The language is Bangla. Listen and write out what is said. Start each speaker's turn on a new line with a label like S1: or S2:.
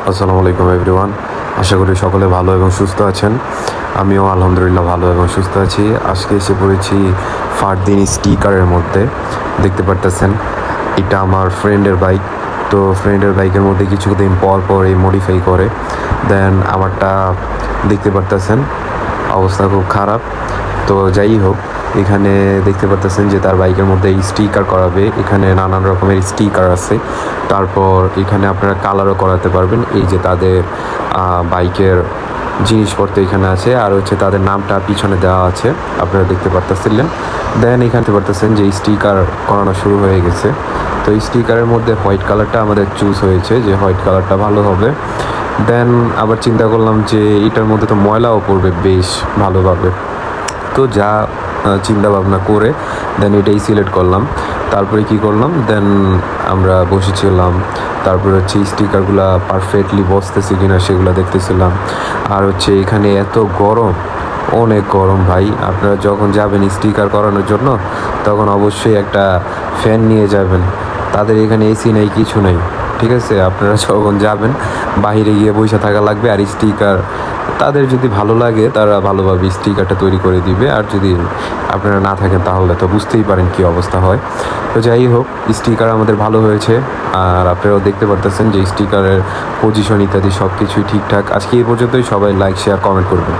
S1: আসসালামু আলাইকুম এভরিওয়ান। আশা করি সকলে ভালো এবং সুস্থ আছেন। আমিও আলহামদুলিল্লাহ ভালো এবং সুস্থ আছি। আজকে এসে পড়েছি ফারদিন স্টিকারের মধ্যে। দেখতে পারতেছেন এটা আমার ফ্রেন্ডের বাইক। তো ফ্রেন্ডের বাইকের মধ্যে কিছুদিন পর পর এই মডিফাই করে। দেন আমারটা দেখতে পারতেছেন অবস্থা খুব খারাপ। তো যাই হোক, এখানে দেখতে পারতেছেন যে তার বাইকের মধ্যে স্টিকার করাবে। এখানে নানান রকমের স্টিকার আছে। তারপর এখানে আপনারা কালারও করাতে পারবেন। এই যে তাদের বাইকের জিনিসপত্র এখানে আছে, আর হচ্ছে তাদের নামটা পিছনে দেওয়া আছে, আপনারা দেখতে পারতেছিলেন। দেন এখানে দেখতে পারতেছেন যে স্টিকার করানো শুরু হয়ে গেছে। তো এই স্টিকারের মধ্যে হোয়াইট কালারটা আমাদের চুজ হয়েছে, যে হোয়াইট কালারটা ভালো হবে। দেন আবার চিন্তা করলাম যে এটার মধ্যে তো ময়লাও পড়বে বেশ ভালোভাবে। তো যা চিন্তা ভাবনা করে দেন এটাই সিলেক্ট করলাম। তারপরে কি করলাম, দেন আমরা বসেছিলাম। তারপরে হচ্ছে স্টিকারগুলো পারফেক্টলি বসতেছে কিনা সেগুলো দেখতেছিলাম। আর হচ্ছে এখানে এত গরম, অনেক গরম ভাই। আপনারা যখন যাবেন স্টিকার করানোর জন্য তখন অবশ্যই একটা ফ্যান নিয়ে যাবেন। তাদের এখানে এসি নেই, কিছু নেই, ঠিক আছে? আপনারা যখন যাবেন বাইরে গিয়ে বসে থাকা লাগবে। আর স্টিকার তাদের যদি ভালো লাগে তারা ভালোভাবে স্টিকারটা তৈরি করে দিবে। আর যদি আপনারা না থাকেন তাহলে তো বুঝতেই পারেন কী অবস্থা হয়। তো যাই হোক, স্টিকার আমাদের ভালো হয়েছে। আর আপনারাও দেখতে পারতেছেন যে স্টিকারের পজিশন ইত্যাদি সব কিছুই ঠিকঠাক। আজকে এই পর্যন্তই। সবাই লাইক, শেয়ার, কমেন্ট করবেন।